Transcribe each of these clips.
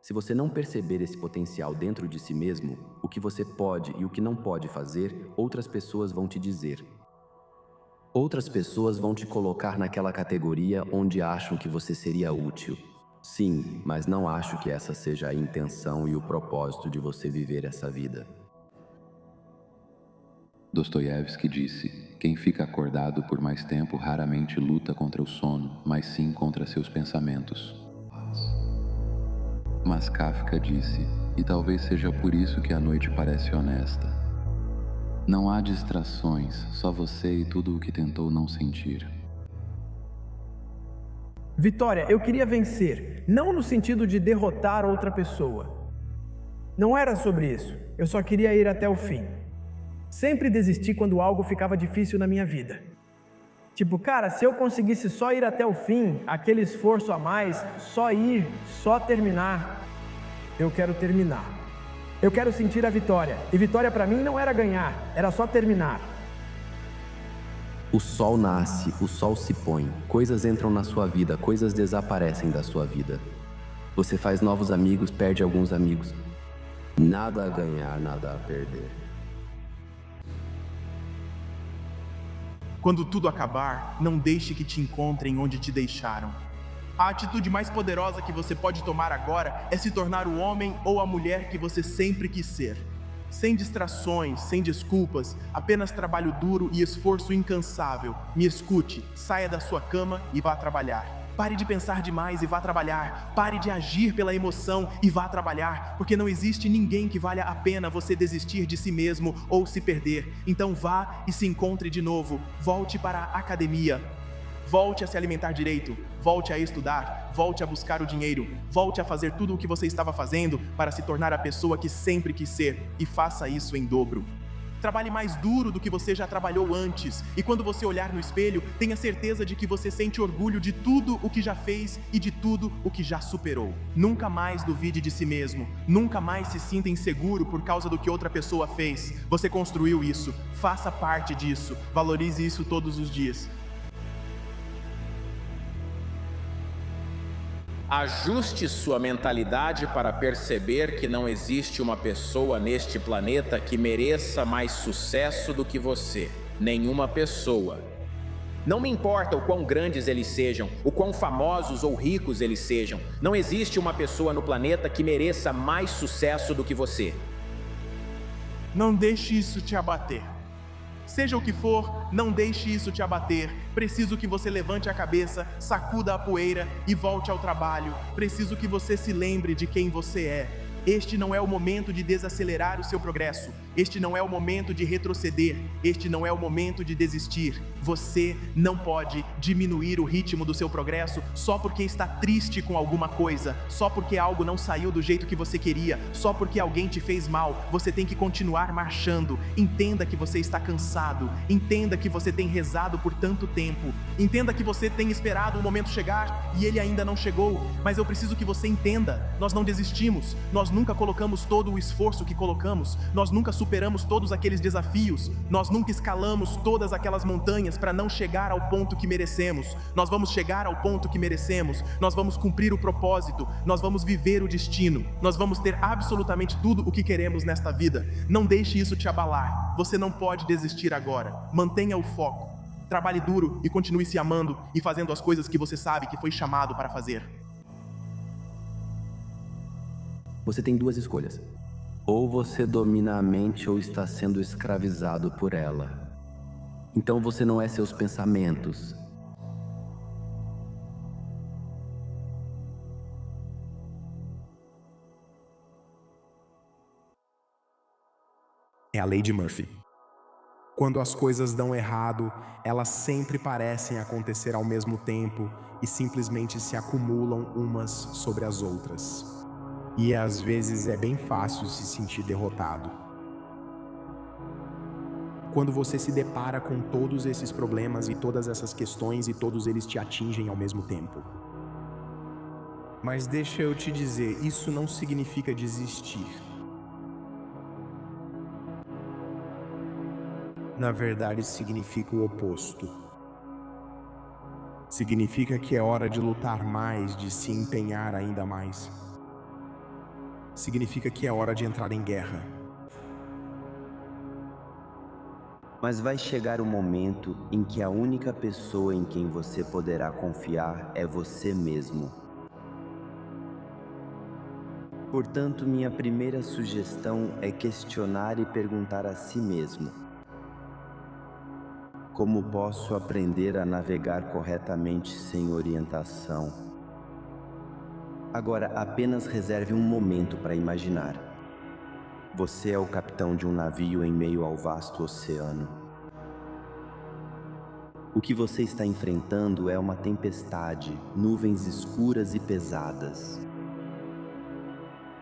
Se você não perceber esse potencial dentro de si mesmo, o que você pode e o que não pode fazer, outras pessoas vão te dizer. Outras pessoas vão te colocar naquela categoria onde acham que você seria útil. Sim, mas não acho que essa seja a intenção e o propósito de você viver essa vida. Dostoiévski disse: quem fica acordado por mais tempo raramente luta contra o sono, mas sim contra seus pensamentos. Mas Kafka disse, e talvez seja por isso que a noite parece honesta: não há distrações, só você e tudo o que tentou não sentir. Vitória, eu queria vencer, não no sentido de derrotar outra pessoa. Não era sobre isso, eu só queria ir até o fim. Sempre desisti quando algo ficava difícil na minha vida. Tipo, cara, se eu conseguisse só ir até o fim, aquele esforço a mais, só ir, só terminar, eu quero terminar. Eu quero sentir a vitória, e vitória para mim não era ganhar, era só terminar. O sol nasce, o sol se põe, coisas entram na sua vida, coisas desaparecem da sua vida. Você faz novos amigos, perde alguns amigos. Nada a ganhar, nada a perder. Quando tudo acabar, não deixe que te encontrem onde te deixaram. A atitude mais poderosa que você pode tomar agora é se tornar o homem ou a mulher que você sempre quis ser. Sem distrações, sem desculpas, apenas trabalho duro e esforço incansável. Me escute, saia da sua cama e vá trabalhar. Pare de pensar demais e vá trabalhar. Pare de agir pela emoção e vá trabalhar, porque não existe ninguém que valha a pena você desistir de si mesmo ou se perder. Então vá e se encontre de novo. Volte para a academia. Volte a se alimentar direito, volte a estudar, volte a buscar o dinheiro, volte a fazer tudo o que você estava fazendo para se tornar a pessoa que sempre quis ser, e faça isso em dobro. Trabalhe mais duro do que você já trabalhou antes, e quando você olhar no espelho, tenha certeza de que você sente orgulho de tudo o que já fez e de tudo o que já superou. Nunca mais duvide de si mesmo, nunca mais se sinta inseguro por causa do que outra pessoa fez. Você construiu isso, faça parte disso, valorize isso todos os dias. Ajuste sua mentalidade para perceber que não existe uma pessoa neste planeta que mereça mais sucesso do que você. Nenhuma pessoa. Não me importa o quão grandes eles sejam, o quão famosos ou ricos eles sejam. Não existe uma pessoa no planeta que mereça mais sucesso do que você. Não deixe isso te abater. Seja o que for, não deixe isso te abater. Preciso que você levante a cabeça, sacuda a poeira e volte ao trabalho. Preciso que você se lembre de quem você é. Este não é o momento de desacelerar o seu progresso. Este não é o momento de retroceder. Este não é o momento de desistir. Você não pode diminuir o ritmo do seu progresso só porque está triste com alguma coisa, só porque algo não saiu do jeito que você queria, só porque alguém te fez mal. Você tem que continuar marchando. Entenda que você está cansado. Entenda que você tem rezado por tanto tempo. Entenda que você tem esperado o momento chegar e ele ainda não chegou. Mas eu preciso que você entenda. Nós não desistimos. Nós nunca colocamos todo o esforço que colocamos. Nós nunca superamos todos aqueles desafios. Nós nunca escalamos todas aquelas montanhas para não chegar ao ponto que merecemos. Nós vamos chegar ao ponto que merecemos. Nós vamos cumprir o propósito. Nós vamos viver o destino. Nós vamos ter absolutamente tudo o que queremos nesta vida. Não deixe isso te abalar. Você não pode desistir agora. Mantenha o foco. Trabalhe duro e continue se amando e fazendo as coisas que você sabe que foi chamado para fazer. Você tem duas escolhas. Ou você domina a mente ou está sendo escravizado por ela. Então você não é seus pensamentos. É a lei de Murphy. Quando as coisas dão errado, elas sempre parecem acontecer ao mesmo tempo e simplesmente se acumulam umas sobre as outras. E às vezes é bem fácil se sentir derrotado. Quando você se depara com todos esses problemas e todas essas questões e todos eles te atingem ao mesmo tempo. Mas deixa eu te dizer, isso não significa desistir. Na verdade, significa o oposto. Significa que é hora de lutar mais, de se empenhar ainda mais. significa que é hora de entrar em guerra. Mas vai chegar o momento em que a única pessoa em quem você poderá confiar é você mesmo. Portanto, minha primeira sugestão é questionar e perguntar a si mesmo: como posso aprender a navegar corretamente sem orientação? Agora, apenas reserve um momento para imaginar. Você é o capitão de um navio em meio ao vasto oceano. O que você está enfrentando é uma tempestade, nuvens escuras e pesadas.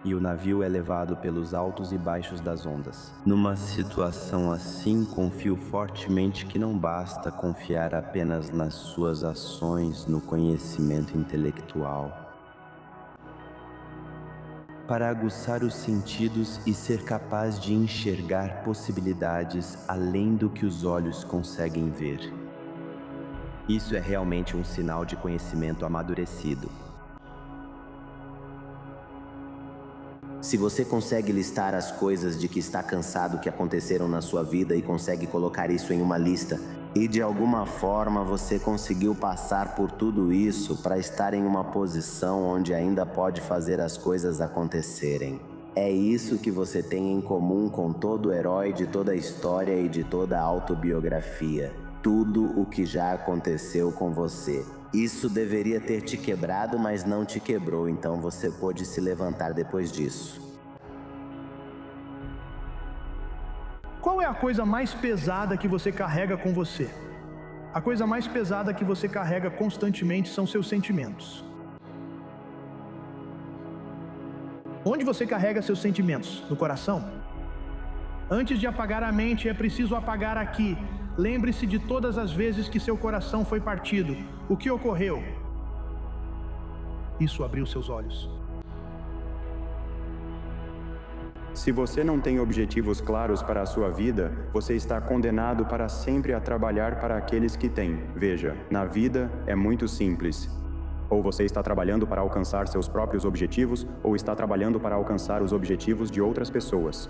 E o navio é levado pelos altos e baixos das ondas. Numa situação assim, confio fortemente que não basta confiar apenas nas suas ações, no conhecimento intelectual. Para aguçar os sentidos e ser capaz de enxergar possibilidades além do que os olhos conseguem ver. Isso é realmente um sinal de conhecimento amadurecido. Se você consegue listar as coisas de que está cansado que aconteceram na sua vida e consegue colocar isso em uma lista, e de alguma forma você conseguiu passar por tudo isso para estar em uma posição onde ainda pode fazer as coisas acontecerem. É isso que você tem em comum com todo herói de toda a história e de toda a autobiografia. Tudo o que já aconteceu com você. Isso deveria ter te quebrado, mas não te quebrou, então você pôde se levantar depois disso. Qual é a coisa mais pesada que você carrega com você? A coisa mais pesada que você carrega constantemente são seus sentimentos. Onde você carrega seus sentimentos? No coração? Antes de apagar a mente, é preciso apagar aqui. Lembre-se de todas as vezes que seu coração foi partido. O que ocorreu? Isso abriu seus olhos. Se você não tem objetivos claros para a sua vida, você está condenado para sempre a trabalhar para aqueles que têm. Veja, na vida é muito simples. Ou você está trabalhando para alcançar seus próprios objetivos, ou está trabalhando para alcançar os objetivos de outras pessoas.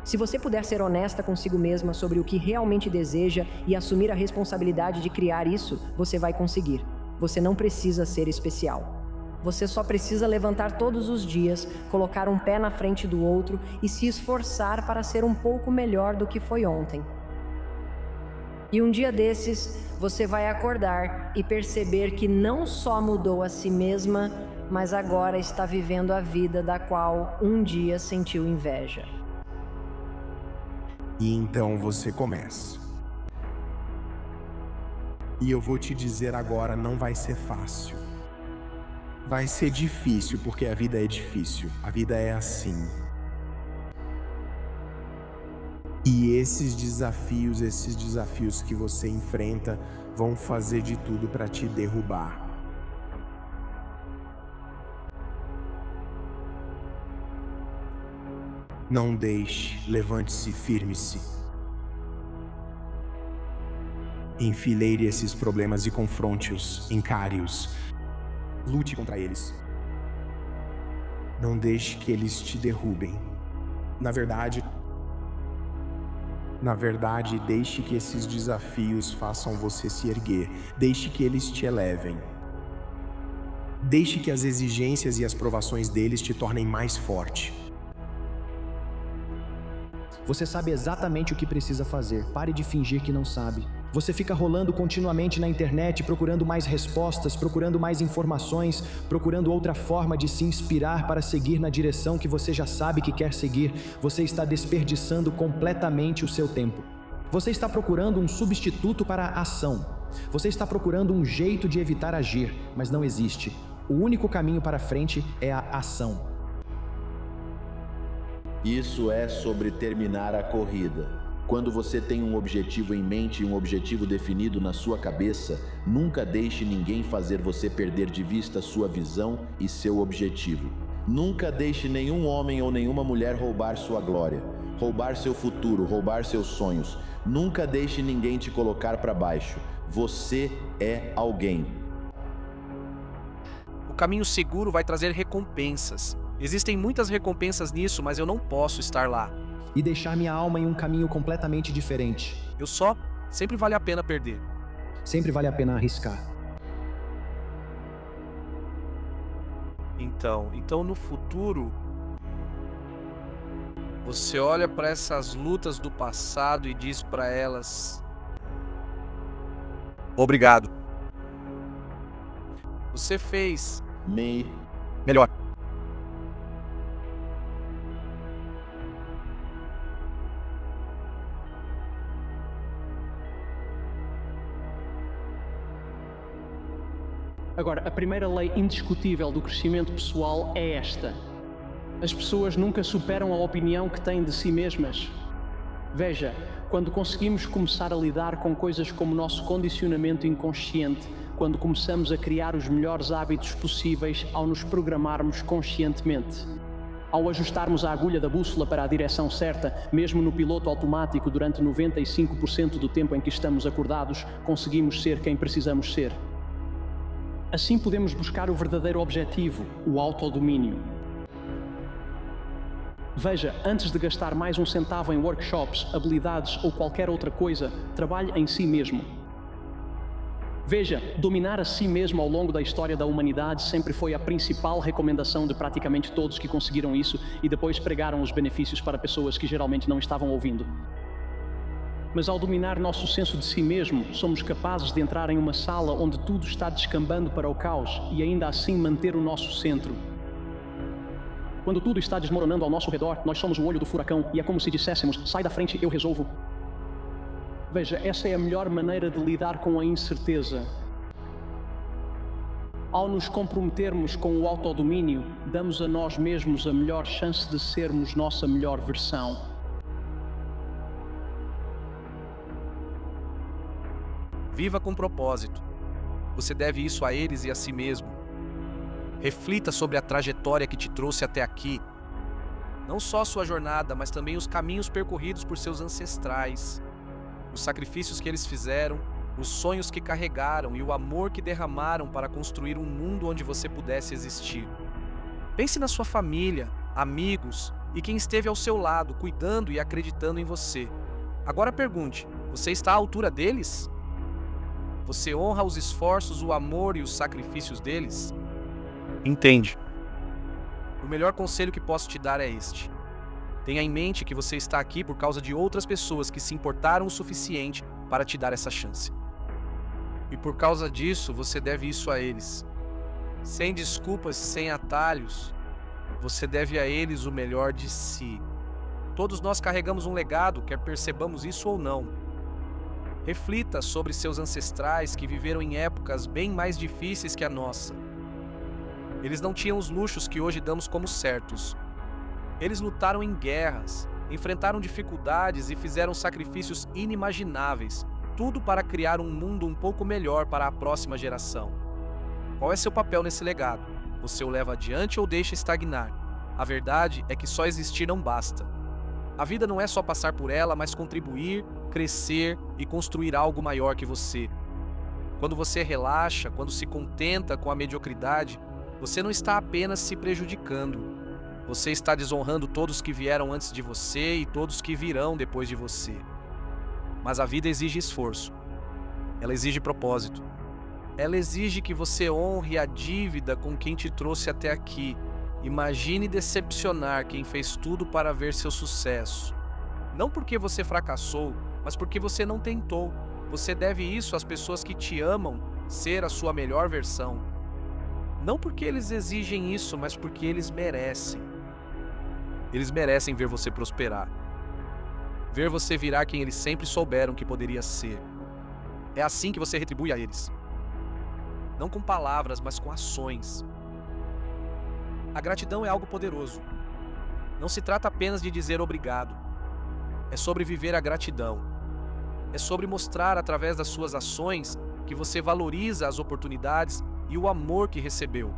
Se você puder ser honesta consigo mesma sobre o que realmente deseja e assumir a responsabilidade de criar isso, você vai conseguir. Você não precisa ser especial. Você só precisa levantar todos os dias, colocar um pé na frente do outro e se esforçar para ser um pouco melhor do que foi ontem. E um dia desses, você vai acordar e perceber que não só mudou a si mesma, mas agora está vivendo a vida da qual um dia sentiu inveja. E então você começa. E eu vou te dizer agora, não vai ser fácil. Vai ser difícil, porque a vida é difícil. A vida é assim. E esses desafios que você enfrenta vão fazer de tudo para te derrubar. Não deixe, levante-se, firme-se. Enfileire esses problemas e confronte-os, encare-os. Lute contra eles. Não deixe que eles te derrubem. Na verdade, deixe que esses desafios façam você se erguer. Deixe que eles te elevem. Deixe que as exigências e as provações deles te tornem mais forte. Você sabe exatamente o que precisa fazer. Pare de fingir que não sabe. Você fica rolando continuamente na internet, procurando mais respostas, procurando mais informações, procurando outra forma de se inspirar para seguir na direção que você já sabe que quer seguir. Você está desperdiçando completamente o seu tempo. Você está procurando um substituto para a ação. Você está procurando um jeito de evitar agir, mas não existe. O único caminho para frente é a ação. Isso é sobre terminar a corrida. Quando você tem um objetivo em mente e um objetivo definido na sua cabeça, nunca deixe ninguém fazer você perder de vista sua visão e seu objetivo. Nunca deixe nenhum homem ou nenhuma mulher roubar sua glória, roubar seu futuro, roubar seus sonhos. Nunca deixe ninguém te colocar para baixo. Você é alguém. O caminho seguro vai trazer recompensas. Existem muitas recompensas nisso, mas eu não posso estar lá. E deixar minha alma em um caminho completamente diferente. Sempre vale a pena perder. Sempre vale a pena arriscar. Então no futuro, você olha para essas lutas do passado e diz para elas: obrigado. Você fez melhor. Agora, a primeira lei indiscutível do crescimento pessoal é esta: as pessoas nunca superam a opinião que têm de si mesmas. Veja, quando conseguimos começar a lidar com coisas como o nosso condicionamento inconsciente, quando começamos a criar os melhores hábitos possíveis ao nos programarmos conscientemente. Ao ajustarmos a agulha da bússola para a direção certa, mesmo no piloto automático durante 95% do tempo em que estamos acordados, conseguimos ser quem precisamos ser. Assim podemos buscar o verdadeiro objetivo, o autodomínio. Veja, antes de gastar mais um centavo em workshops, habilidades ou qualquer outra coisa, trabalhe em si mesmo. Veja, dominar a si mesmo ao longo da história da humanidade sempre foi a principal recomendação de praticamente todos que conseguiram isso e depois pregaram os benefícios para pessoas que geralmente não estavam ouvindo. Mas ao dominar nosso senso de si mesmo, somos capazes de entrar em uma sala onde tudo está descambando para o caos e ainda assim manter o nosso centro. Quando tudo está desmoronando ao nosso redor, nós somos o olho do furacão e é como se disséssemos: sai da frente, eu resolvo. Veja, essa é a melhor maneira de lidar com a incerteza. Ao nos comprometermos com o autodomínio, damos a nós mesmos a melhor chance de sermos nossa melhor versão. Viva com propósito. Você deve isso a eles e a si mesmo. Reflita sobre a trajetória que te trouxe até aqui. Não só a sua jornada, mas também os caminhos percorridos por seus ancestrais, os sacrifícios que eles fizeram, os sonhos que carregaram e o amor que derramaram para construir um mundo onde você pudesse existir. Pense na sua família, amigos e quem esteve ao seu lado, cuidando e acreditando em você. Agora pergunte: você está à altura deles? Você honra os esforços, o amor e os sacrifícios deles? Entende? O melhor conselho que posso te dar é este. Tenha em mente que você está aqui por causa de outras pessoas que se importaram o suficiente para te dar essa chance. E por causa disso, você deve isso a eles. Sem desculpas, sem atalhos, você deve a eles o melhor de si. Todos nós carregamos um legado, quer percebamos isso ou não. Reflita sobre seus ancestrais que viveram em épocas bem mais difíceis que a nossa. Eles não tinham os luxos que hoje damos como certos. Eles lutaram em guerras, enfrentaram dificuldades e fizeram sacrifícios inimagináveis, tudo para criar um mundo um pouco melhor para a próxima geração. Qual é seu papel nesse legado? Você o leva adiante ou deixa estagnar? A verdade é que só existir não basta. A vida não é só passar por ela, mas contribuir, crescer e construir algo maior que você. Quando você relaxa, quando se contenta com a mediocridade, você não está apenas se prejudicando. Você está desonrando todos que vieram antes de você e todos que virão depois de você. Mas a vida exige esforço. Ela exige propósito. Ela exige que você honre a dívida com quem te trouxe até aqui. Imagine decepcionar quem fez tudo para ver seu sucesso. Não porque você fracassou, mas porque você não tentou. Você deve isso às pessoas que te amam, ser a sua melhor versão. Não porque eles exigem isso, mas porque eles merecem. Eles merecem ver você prosperar. Ver você virar quem eles sempre souberam que poderia ser. É assim que você retribui a eles. Não com palavras, mas com ações. A gratidão é algo poderoso. Não se trata apenas de dizer obrigado. É sobre viver a gratidão. É sobre mostrar através das suas ações que você valoriza as oportunidades e o amor que recebeu.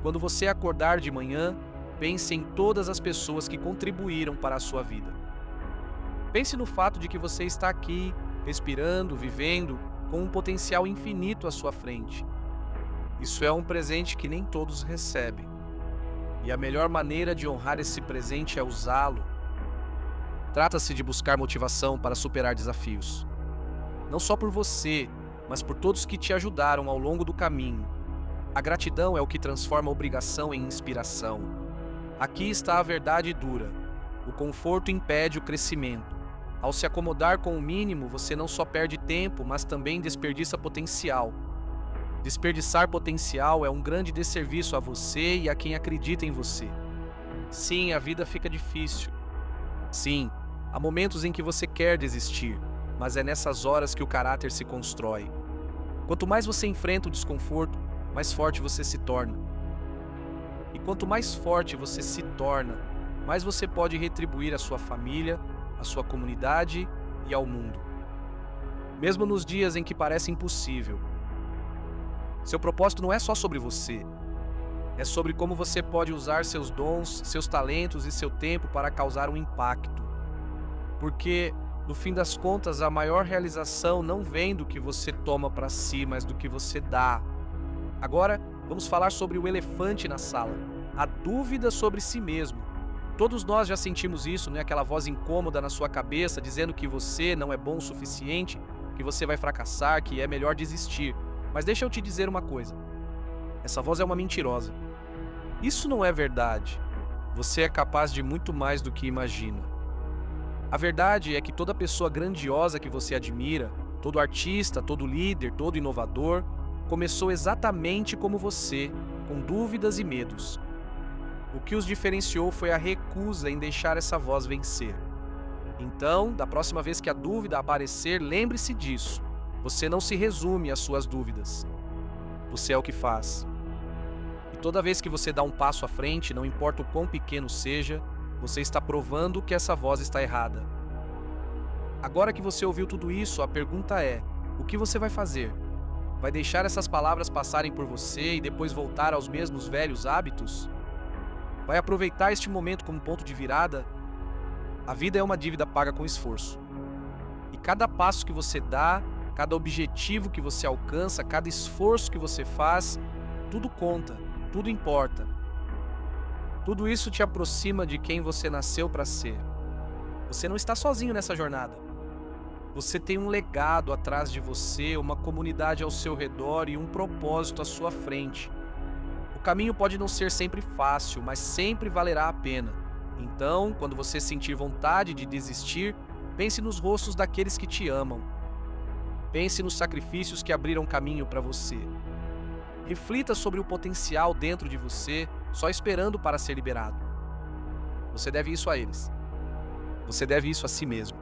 Quando você acordar de manhã, pense em todas as pessoas que contribuíram para a sua vida. Pense no fato de que você está aqui, respirando, vivendo, com um potencial infinito à sua frente. Isso é um presente que nem todos recebem. E a melhor maneira de honrar esse presente é usá-lo. Trata-se de buscar motivação para superar desafios. Não só por você, mas por todos que te ajudaram ao longo do caminho. A gratidão é o que transforma a obrigação em inspiração. Aqui está a verdade dura. O conforto impede o crescimento. Ao se acomodar com o mínimo, você não só perde tempo, mas também desperdiça potencial. Desperdiçar potencial é um grande desserviço a você e a quem acredita em você. Sim, a vida fica difícil. Sim, há momentos em que você quer desistir, mas é nessas horas que o caráter se constrói. Quanto mais você enfrenta o desconforto, mais forte você se torna. E quanto mais forte você se torna, mais você pode retribuir à sua família, à sua comunidade e ao mundo. Mesmo nos dias em que parece impossível. Seu propósito não é só sobre você. É sobre como você pode usar seus dons, seus talentos e seu tempo para causar um impacto. Porque, no fim das contas, a maior realização não vem do que você toma para si, mas do que você dá. Agora, vamos falar sobre o elefante na sala. A dúvida sobre si mesmo. Todos nós já sentimos isso, né? Aquela voz incômoda na sua cabeça dizendo que você não é bom o suficiente, que você vai fracassar, que é melhor desistir. Mas deixa eu te dizer uma coisa. Essa voz é uma mentirosa. Isso não é verdade. Você é capaz de muito mais do que imagina. A verdade é que toda pessoa grandiosa que você admira, todo artista, todo líder, todo inovador, começou exatamente como você, com dúvidas e medos. O que os diferenciou foi a recusa em deixar essa voz vencer. Então, da próxima vez que a dúvida aparecer, lembre-se disso. Você não se resume às suas dúvidas. Você é o que faz. E toda vez que você dá um passo à frente, não importa o quão pequeno seja, você está provando que essa voz está errada. Agora que você ouviu tudo isso, a pergunta é: o que você vai fazer? Vai deixar essas palavras passarem por você e depois voltar aos mesmos velhos hábitos? Vai aproveitar este momento como ponto de virada? A vida é uma dívida paga com esforço. E cada passo que você dá, cada objetivo que você alcança, cada esforço que você faz, tudo conta, tudo importa. Tudo isso te aproxima de quem você nasceu para ser. Você não está sozinho nessa jornada. Você tem um legado atrás de você, uma comunidade ao seu redor e um propósito à sua frente. O caminho pode não ser sempre fácil, mas sempre valerá a pena. Então, quando você sentir vontade de desistir, pense nos rostos daqueles que te amam. Pense nos sacrifícios que abriram caminho para você. Reflita sobre o potencial dentro de você, só esperando para ser liberado. Você deve isso a eles. Você deve isso a si mesmo.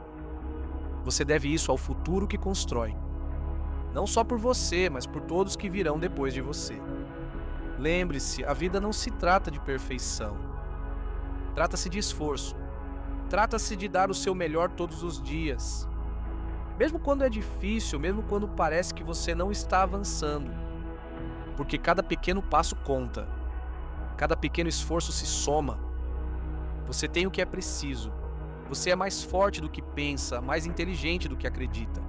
Você deve isso ao futuro que constrói. Não só por você, mas por todos que virão depois de você. Lembre-se, a vida não se trata de perfeição. Trata-se de esforço. Trata-se de dar o seu melhor todos os dias. Mesmo quando é difícil, mesmo quando parece que você não está avançando. Porque cada pequeno passo conta. Cada pequeno esforço se soma. Você tem o que é preciso. Você é mais forte do que pensa, mais inteligente do que acredita.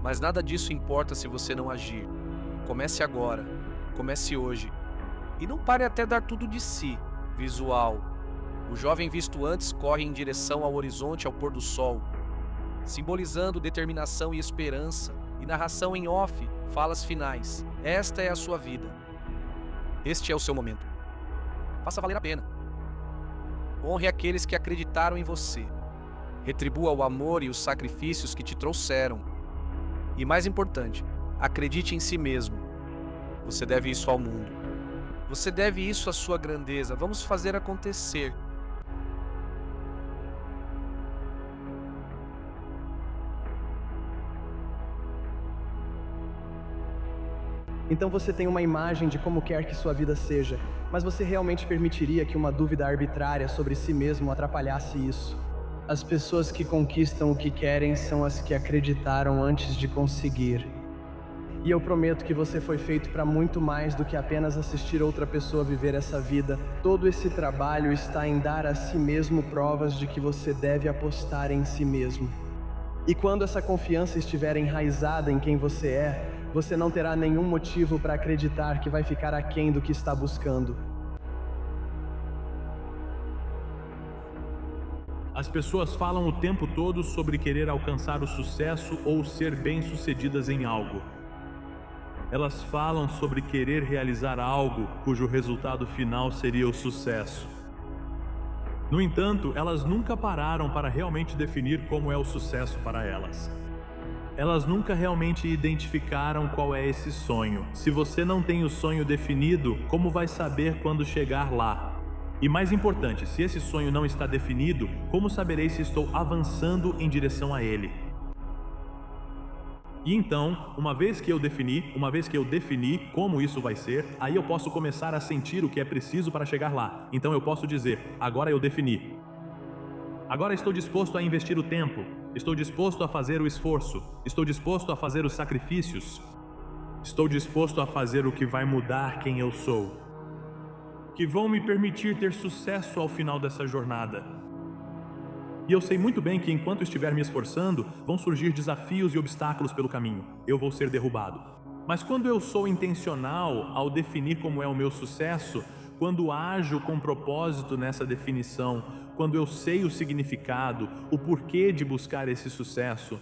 Mas nada disso importa se você não agir. Comece agora. Comece hoje. E não pare até dar tudo de si. Visual. O jovem visto antes corre em direção ao horizonte ao pôr do sol, simbolizando determinação e esperança, e narração em off, falas finais. Esta é a sua vida. Este é o seu momento. Faça valer a pena. Honre aqueles que acreditaram em você. Retribua o amor e os sacrifícios que te trouxeram. E mais importante, acredite em si mesmo. Você deve isso ao mundo. Você deve isso à sua grandeza. Vamos fazer acontecer. Então você tem uma imagem de como quer que sua vida seja, mas você realmente permitiria que uma dúvida arbitrária sobre si mesmo atrapalhasse isso? As pessoas que conquistam o que querem são as que acreditaram antes de conseguir. E eu prometo que você foi feito para muito mais do que apenas assistir outra pessoa viver essa vida. Todo esse trabalho está em dar a si mesmo provas de que você deve apostar em si mesmo. E quando essa confiança estiver enraizada em quem você é, você não terá nenhum motivo para acreditar que vai ficar aquém do que está buscando. As pessoas falam o tempo todo sobre querer alcançar o sucesso ou ser bem-sucedidas em algo. Elas falam sobre querer realizar algo cujo resultado final seria o sucesso. No entanto, elas nunca pararam para realmente definir como é o sucesso para elas. Elas nunca realmente identificaram qual é esse sonho. Se você não tem o sonho definido, como vai saber quando chegar lá? E mais importante, se esse sonho não está definido, como saberei se estou avançando em direção a ele? E então, uma vez que eu defini como isso vai ser, aí eu posso começar a sentir o que é preciso para chegar lá. Então eu posso dizer, agora eu defini. Agora estou disposto a investir o tempo, estou disposto a fazer o esforço, estou disposto a fazer os sacrifícios, estou disposto a fazer o que vai mudar quem eu sou, que vão me permitir ter sucesso ao final dessa jornada. E eu sei muito bem que enquanto estiver me esforçando, vão surgir desafios e obstáculos pelo caminho. Eu vou ser derrubado. Mas quando eu sou intencional ao definir como é o meu sucesso, quando ajo com propósito nessa definição, quando eu sei o significado, o porquê de buscar esse sucesso,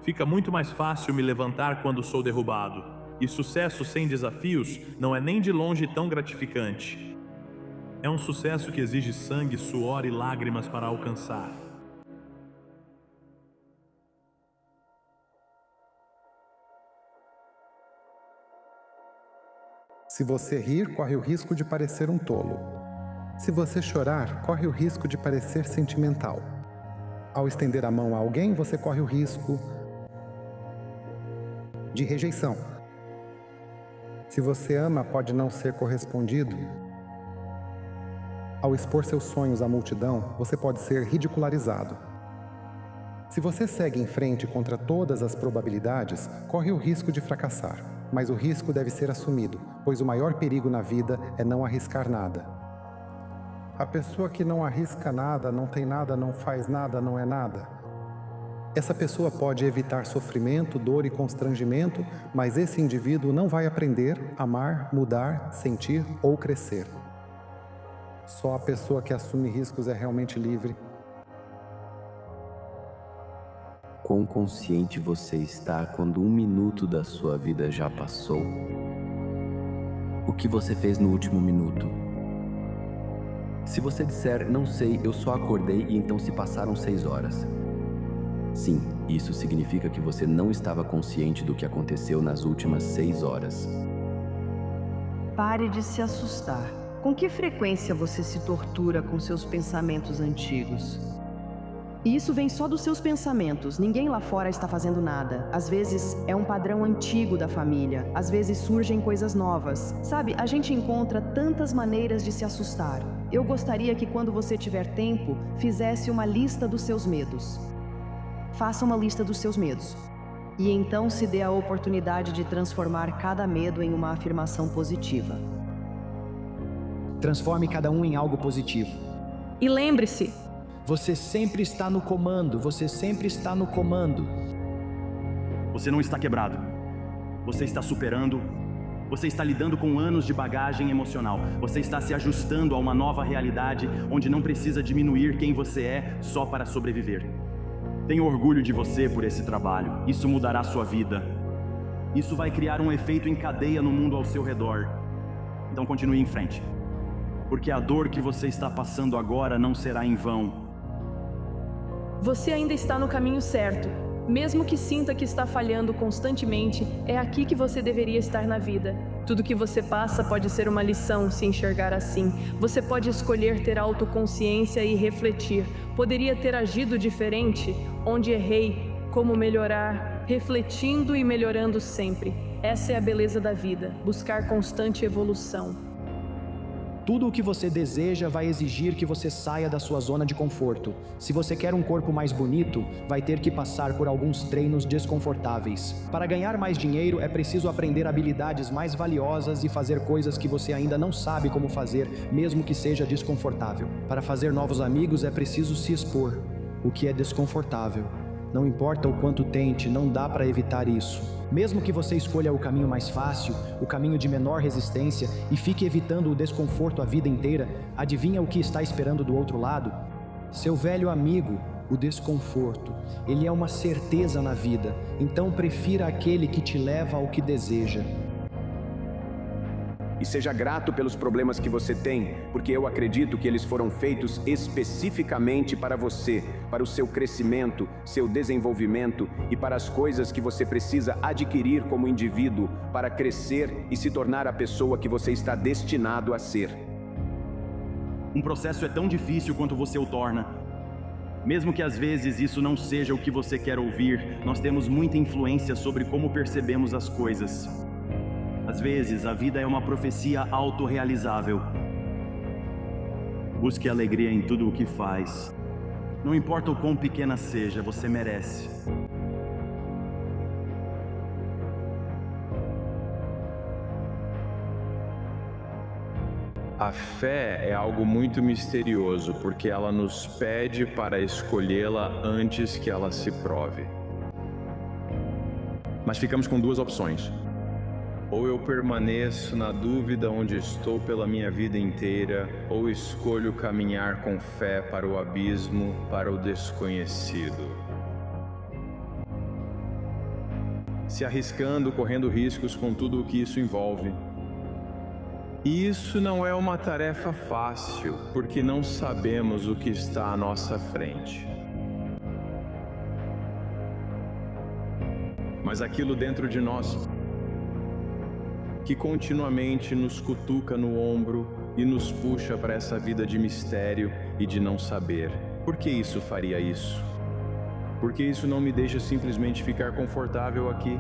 fica muito mais fácil me levantar quando sou derrubado. E sucesso sem desafios não é nem de longe tão gratificante. É um sucesso que exige sangue, suor e lágrimas para alcançar. Se você rir, corre o risco de parecer um tolo. Se você chorar, corre o risco de parecer sentimental. Ao estender a mão a alguém, você corre o risco de rejeição. Se você ama, pode não ser correspondido. Ao expor seus sonhos à multidão, você pode ser ridicularizado. Se você segue em frente contra todas as probabilidades, corre o risco de fracassar. Mas o risco deve ser assumido, pois o maior perigo na vida é não arriscar nada. A pessoa que não arrisca nada, não tem nada, não faz nada, não é nada. Essa pessoa pode evitar sofrimento, dor e constrangimento, mas esse indivíduo não vai aprender, amar, mudar, sentir ou crescer. Só a pessoa que assume riscos é realmente livre. Quão consciente você está quando 1 minuto da sua vida já passou? O que você fez no último minuto? Se você disser, não sei, eu só acordei e então se passaram 6 horas. Sim, isso significa que você não estava consciente do que aconteceu nas últimas 6 horas. Pare de se assustar. Com que frequência você se tortura com seus pensamentos antigos? E isso vem só dos seus pensamentos. Ninguém lá fora está fazendo nada. Às vezes é um padrão antigo da família. Às vezes surgem coisas novas. Sabe, a gente encontra tantas maneiras de se assustar. Eu gostaria que quando você tiver tempo, fizesse uma lista dos seus medos. Faça uma lista dos seus medos. E então se dê a oportunidade de transformar cada medo em uma afirmação positiva. Transforme cada um em algo positivo. E lembre-se, você sempre está no comando, você sempre está no comando. Você não está quebrado. Você está superando. Você está lidando com anos de bagagem emocional. Você está se ajustando a uma nova realidade onde não precisa diminuir quem você é só para sobreviver. Tenho orgulho de você por esse trabalho. Isso mudará sua vida. Isso vai criar um efeito em cadeia no mundo ao seu redor. Então continue em frente. Porque a dor que você está passando agora não será em vão. você ainda está no caminho certo. Mesmo que sinta que está falhando constantemente, é aqui que você deveria estar na vida. Tudo que você passa pode ser uma lição se enxergar assim. Você pode escolher ter autoconsciência e refletir. Poderia ter agido diferente? Onde errei? Como melhorar? Refletindo e melhorando sempre. Essa é a beleza da vida, buscar constante evolução. Tudo o que você deseja vai exigir que você saia da sua zona de conforto. Se você quer um corpo mais bonito, vai ter que passar por alguns treinos desconfortáveis. Para ganhar mais dinheiro, é preciso aprender habilidades mais valiosas e fazer coisas que você ainda não sabe como fazer, mesmo que seja desconfortável. Para fazer novos amigos, é preciso se expor, o que é desconfortável. Não importa o quanto tente, não dá para evitar isso. Mesmo que você escolha o caminho mais fácil, o caminho de menor resistência e fique evitando o desconforto a vida inteira, adivinha o que está esperando do outro lado? Seu velho amigo, o desconforto. Ele é uma certeza na vida, então prefira aquele que te leva ao que deseja. E seja grato pelos problemas que você tem, porque eu acredito que eles foram feitos especificamente para você, para o seu crescimento, seu desenvolvimento e para as coisas que você precisa adquirir como indivíduo para crescer e se tornar a pessoa que você está destinado a ser. Um processo é tão difícil quanto você o torna. Mesmo que às vezes isso não seja o que você quer ouvir, nós temos muita influência sobre como percebemos as coisas. Às vezes, a vida é uma profecia autorrealizável. Busque alegria em tudo o que faz. Não importa o quão pequena seja, você merece. A fé é algo muito misterioso, porque ela nos pede para escolhê-la antes que ela se prove. Mas ficamos com duas opções. Ou eu permaneço na dúvida onde estou pela minha vida inteira, ou escolho caminhar com fé para o abismo, para o desconhecido. Se arriscando, correndo riscos com tudo o que isso envolve. E isso não é uma tarefa fácil, porque não sabemos o que está à nossa frente. Mas aquilo dentro de nós, que continuamente nos cutuca no ombro e nos puxa para essa vida de mistério e de não saber. Por que isso faria isso? Porque isso não me deixa simplesmente ficar confortável aqui.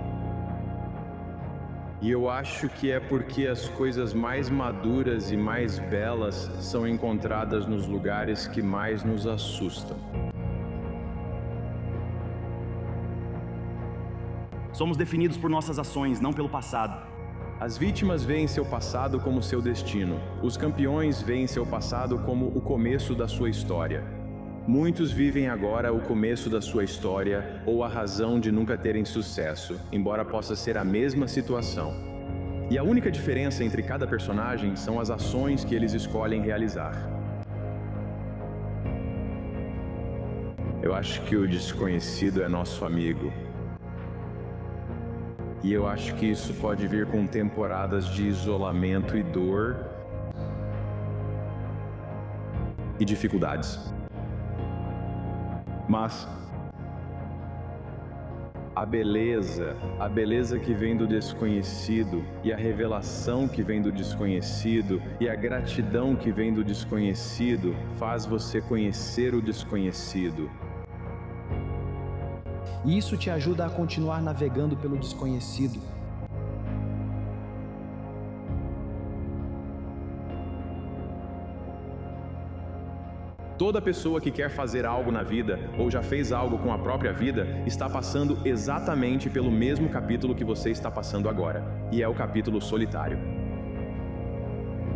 E eu acho que é porque as coisas mais maduras e mais belas são encontradas nos lugares que mais nos assustam. Somos definidos por nossas ações, não pelo passado. As vítimas veem seu passado como seu destino. Os campeões veem seu passado como o começo da sua história. Muitos vivem agora o começo da sua história ou a razão de nunca terem sucesso, embora possa ser a mesma situação. E a única diferença entre cada personagem são as ações que eles escolhem realizar. Eu acho que o desconhecido é nosso amigo. E eu acho que isso pode vir com temporadas de isolamento e dor e dificuldades. Mas a beleza que vem do desconhecido e a revelação que vem do desconhecido e a gratidão que vem do desconhecido faz você conhecer o desconhecido. E isso te ajuda a continuar navegando pelo desconhecido. Toda pessoa que quer fazer algo na vida, ou já fez algo com a própria vida, está passando exatamente pelo mesmo capítulo que você está passando agora. E é o capítulo solitário.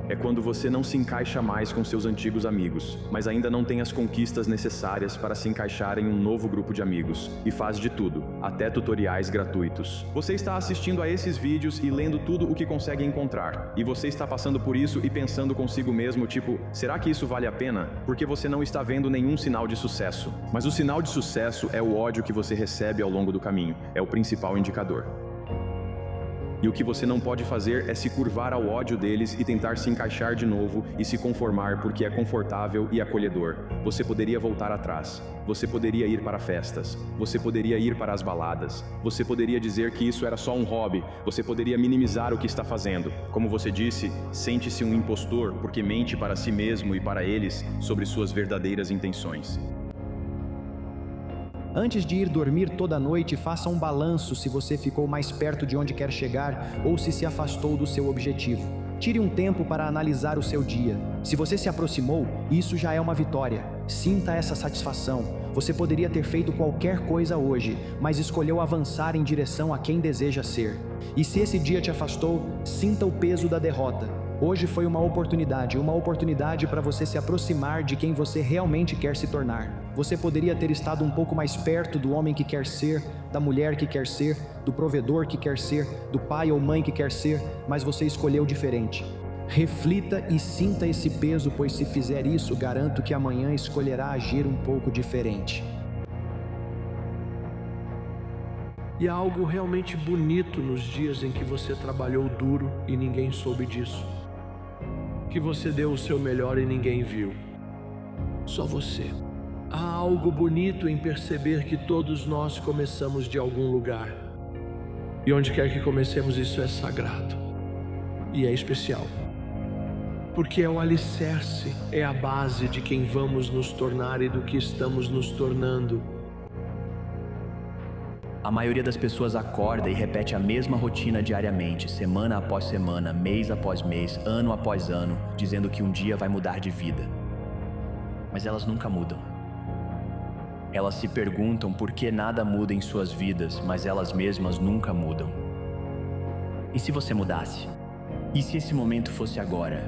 É quando você não se encaixa mais com seus antigos amigos, mas ainda não tem as conquistas necessárias para se encaixar em um novo grupo de amigos, e faz de tudo, até tutoriais gratuitos. Você está assistindo a esses vídeos e lendo tudo o que consegue encontrar, e você está passando por isso e pensando consigo mesmo, tipo, será que isso vale a pena? Porque você não está vendo nenhum sinal de sucesso. Mas o sinal de sucesso é o ódio que você recebe ao longo do caminho, é o principal indicador. E o que você não pode fazer é se curvar ao ódio deles e tentar se encaixar de novo e se conformar porque é confortável e acolhedor. Você poderia voltar atrás. Você poderia ir para festas. Você poderia ir para as baladas. Você poderia dizer que isso era só um hobby. Você poderia minimizar o que está fazendo. Como você disse, sente-se um impostor porque mente para si mesmo e para eles sobre suas verdadeiras intenções. Antes de ir dormir toda noite, faça um balanço se você ficou mais perto de onde quer chegar ou se afastou do seu objetivo. Tire um tempo para analisar o seu dia. Se você se aproximou, isso já é uma vitória. Sinta essa satisfação. Você poderia ter feito qualquer coisa hoje, mas escolheu avançar em direção a quem deseja ser. E se esse dia te afastou, sinta o peso da derrota. Hoje foi uma oportunidade para você se aproximar de quem você realmente quer se tornar. Você poderia ter estado um pouco mais perto do homem que quer ser, da mulher que quer ser, do provedor que quer ser, do pai ou mãe que quer ser, mas você escolheu diferente. Reflita e sinta esse peso, pois se fizer isso, garanto que amanhã escolherá agir um pouco diferente. E há algo realmente bonito nos dias em que você trabalhou duro e ninguém soube disso. Que você deu o seu melhor e ninguém viu. Só você. Há algo bonito em perceber que todos nós começamos de algum lugar. E onde quer que comecemos, isso é sagrado. E é especial. Porque é o alicerce, é a base de quem vamos nos tornar e do que estamos nos tornando. A maioria das pessoas acorda e repete a mesma rotina diariamente, semana após semana, mês após mês, ano após ano, dizendo que um dia vai mudar de vida. Mas elas nunca mudam. Elas se perguntam por que nada muda em suas vidas, mas elas mesmas nunca mudam. E se você mudasse? E se esse momento fosse agora?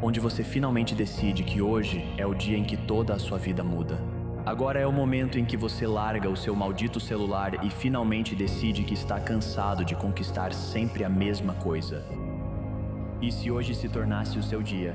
Onde você finalmente decide que hoje é o dia em que toda a sua vida muda. Agora é o momento em que você larga o seu maldito celular e finalmente decide que está cansado de conquistar sempre a mesma coisa. E se hoje se tornasse o seu dia?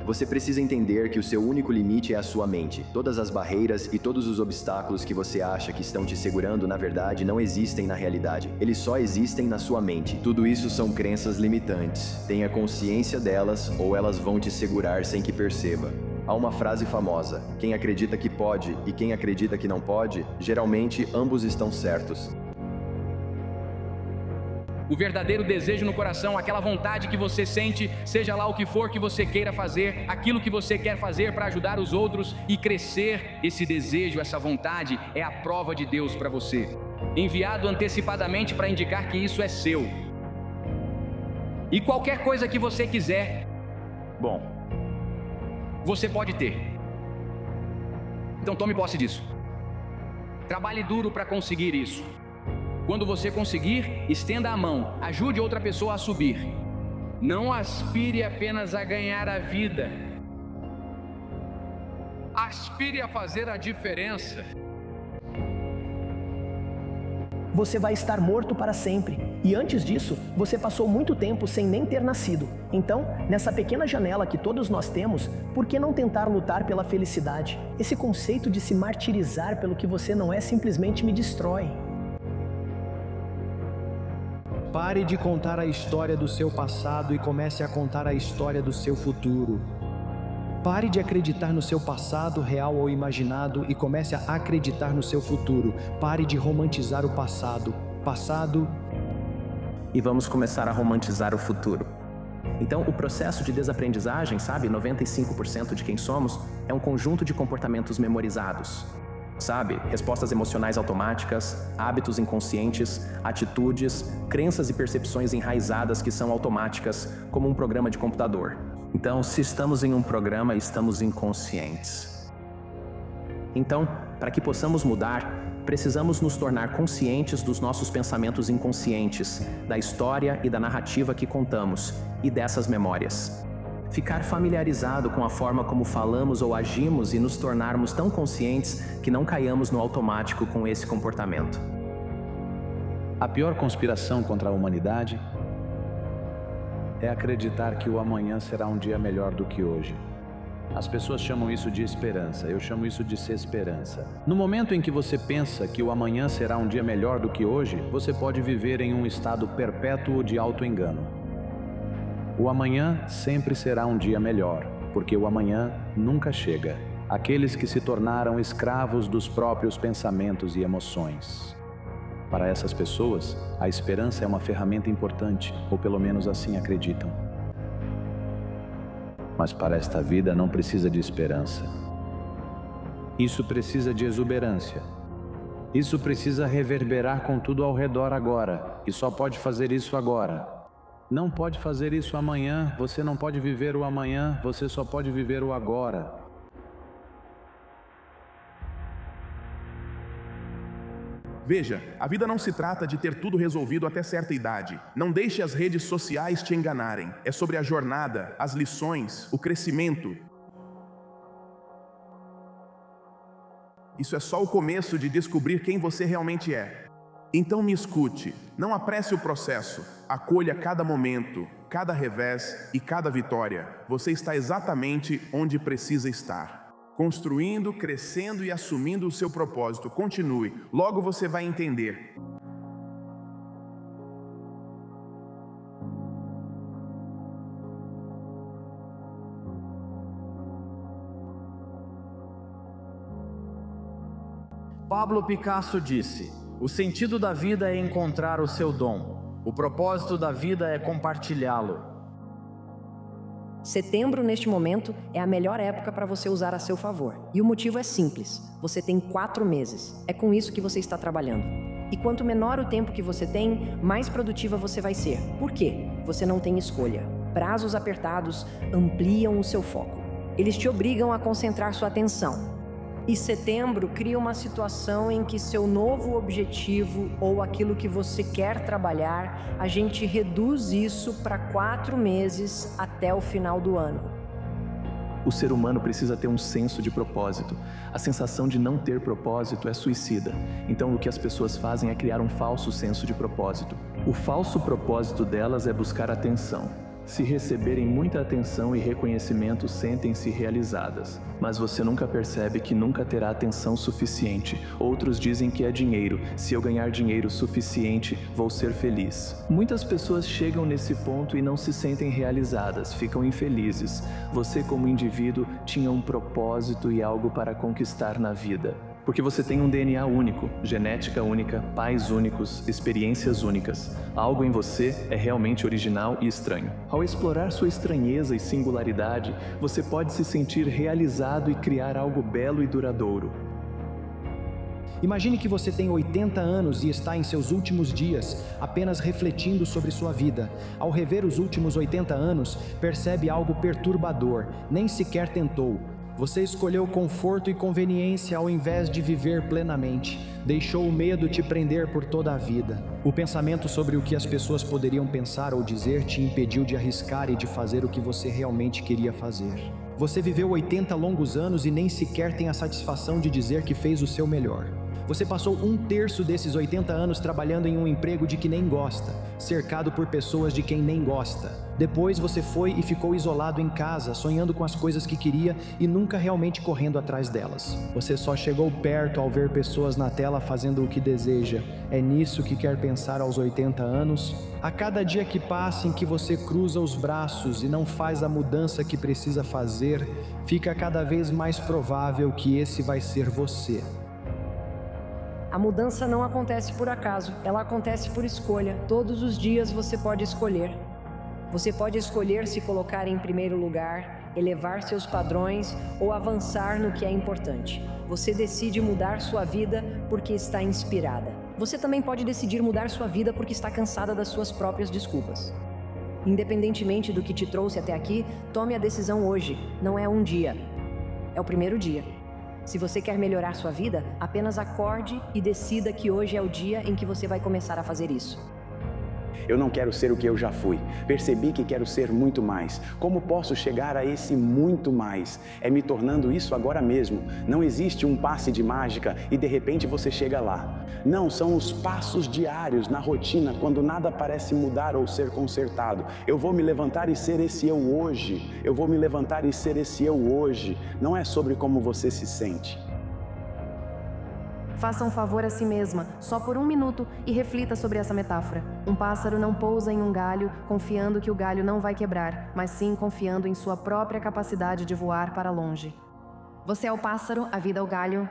Você precisa entender que o seu único limite é a sua mente. Todas as barreiras e todos os obstáculos que você acha que estão te segurando, na verdade, não existem na realidade. Eles só existem na sua mente. Tudo isso são crenças limitantes. Tenha consciência delas ou elas vão te segurar sem que perceba. Há uma frase famosa: quem acredita que pode e quem acredita que não pode, geralmente ambos estão certos. O verdadeiro desejo no coração, aquela vontade que você sente, seja lá o que for que você queira fazer, aquilo que você quer fazer para ajudar os outros e crescer, esse desejo, essa vontade é a prova de Deus para você, enviado antecipadamente para indicar que isso é seu. E qualquer coisa que você quiser, bom, você pode ter. Então tome posse disso. Trabalhe duro para conseguir isso. Quando você conseguir, estenda a mão, ajude outra pessoa a subir. Não aspire apenas a ganhar a vida. Aspire a fazer a diferença. Você vai estar morto para sempre. E antes disso, você passou muito tempo sem nem ter nascido. Então, nessa pequena janela que todos nós temos, por que não tentar lutar pela felicidade? Esse conceito de se martirizar pelo que você não é simplesmente me destrói. Pare de contar a história do seu passado e comece a contar a história do seu futuro. Pare de acreditar no seu passado, real ou imaginado, e comece a acreditar no seu futuro. Pare de romantizar o passado. E vamos começar a romantizar o futuro. Então, o processo de desaprendizagem, 95% de quem somos, é um conjunto de comportamentos memorizados. Respostas emocionais automáticas, hábitos inconscientes, atitudes, crenças e percepções enraizadas que são automáticas, como um programa de computador. Então, se estamos em um programa, estamos inconscientes. Então, para que possamos mudar, precisamos nos tornar conscientes dos nossos pensamentos inconscientes, da história e da narrativa que contamos, e dessas memórias. Ficar familiarizado com a forma como falamos ou agimos e nos tornarmos tão conscientes que não caiamos no automático com esse comportamento. A pior conspiração contra a humanidade é acreditar que o amanhã será um dia melhor do que hoje. As pessoas chamam isso de esperança, eu chamo isso de desesperança. No momento em que você pensa que o amanhã será um dia melhor do que hoje, você pode viver em um estado perpétuo de auto-engano. O amanhã sempre será um dia melhor, porque o amanhã nunca chega. Aqueles que se tornaram escravos dos próprios pensamentos e emoções. Para essas pessoas, a esperança é uma ferramenta importante, ou pelo menos assim acreditam. Mas para esta vida não precisa de esperança. Isso precisa de exuberância. Isso precisa reverberar com tudo ao redor agora, e só pode fazer isso agora. Não pode fazer isso amanhã, você não pode viver o amanhã, você só pode viver o agora. Veja, a vida não se trata de ter tudo resolvido até certa idade. Não deixe as redes sociais te enganarem. É sobre a jornada, as lições, o crescimento. Isso é só o começo de descobrir quem você realmente é. Então me escute, não apresse o processo, acolha cada momento, cada revés e cada vitória. Você está exatamente onde precisa estar. Construindo, crescendo e assumindo o seu propósito. Continue, logo você vai entender. Pablo Picasso disse: "O sentido da vida é encontrar o seu dom. O propósito da vida é compartilhá-lo." Setembro, neste momento, é a melhor época para você usar a seu favor. E o motivo é simples. Você tem 4 meses. É com isso que você está trabalhando. E quanto menor o tempo que você tem, mais produtiva você vai ser. Por quê? Você não tem escolha. Prazos apertados ampliam o seu foco. Eles te obrigam a concentrar sua atenção. E setembro cria uma situação em que seu novo objetivo ou aquilo que você quer trabalhar, a gente reduz isso para 4 meses até o final do ano. O ser humano precisa ter um senso de propósito. A sensação de não ter propósito é suicida. Então o que as pessoas fazem é criar um falso senso de propósito. O falso propósito delas é buscar atenção. Se receberem muita atenção e reconhecimento, sentem-se realizadas. Mas você nunca percebe que nunca terá atenção suficiente. Outros dizem que é dinheiro. Se eu ganhar dinheiro suficiente, vou ser feliz. Muitas pessoas chegam nesse ponto e não se sentem realizadas, ficam infelizes. Você, como indivíduo, tinha um propósito e algo para conquistar na vida. Porque você tem um DNA único, genética única, pais únicos, experiências únicas. Algo em você é realmente original e estranho. Ao explorar sua estranheza e singularidade, você pode se sentir realizado e criar algo belo e duradouro. Imagine que você tem 80 anos e está em seus últimos dias, apenas refletindo sobre sua vida. Ao rever os últimos 80 anos, percebe algo perturbador, nem sequer tentou. Você escolheu conforto e conveniência ao invés de viver plenamente. Deixou o medo te prender por toda a vida. O pensamento sobre o que as pessoas poderiam pensar ou dizer te impediu de arriscar e de fazer o que você realmente queria fazer. Você viveu 80 longos anos e nem sequer tem a satisfação de dizer que fez o seu melhor. Você passou 1/3 desses 80 anos trabalhando em um emprego de que nem gosta, cercado por pessoas de quem nem gosta. Depois você foi e ficou isolado em casa, sonhando com as coisas que queria e nunca realmente correndo atrás delas. Você só chegou perto ao ver pessoas na tela fazendo o que deseja. É nisso que quer pensar aos 80 anos? A cada dia que passa em que você cruza os braços e não faz a mudança que precisa fazer, fica cada vez mais provável que esse vai ser você. A mudança não acontece por acaso, ela acontece por escolha. Todos os dias você pode escolher. Você pode escolher se colocar em primeiro lugar, elevar seus padrões ou avançar no que é importante. Você decide mudar sua vida porque está inspirada. Você também pode decidir mudar sua vida porque está cansada das suas próprias desculpas. Independentemente do que te trouxe até aqui, tome a decisão hoje. Não é um dia, é o primeiro dia. Se você quer melhorar sua vida, apenas acorde e decida que hoje é o dia em que você vai começar a fazer isso. Eu não quero ser o que eu já fui. Percebi que quero ser muito mais. Como posso chegar a esse muito mais? É me tornando isso agora mesmo. Não existe um passe de mágica e de repente você chega lá. Não, são os passos diários na rotina, quando nada parece mudar ou ser consertado. Eu vou me levantar e ser esse eu hoje. Eu vou me levantar e ser esse eu hoje. Não é sobre como você se sente. Faça um favor a si mesma, só por 1 minuto, e reflita sobre essa metáfora. Um pássaro não pousa em um galho, confiando que o galho não vai quebrar, mas sim confiando em sua própria capacidade de voar para longe. Você é o pássaro, a vida é o galho.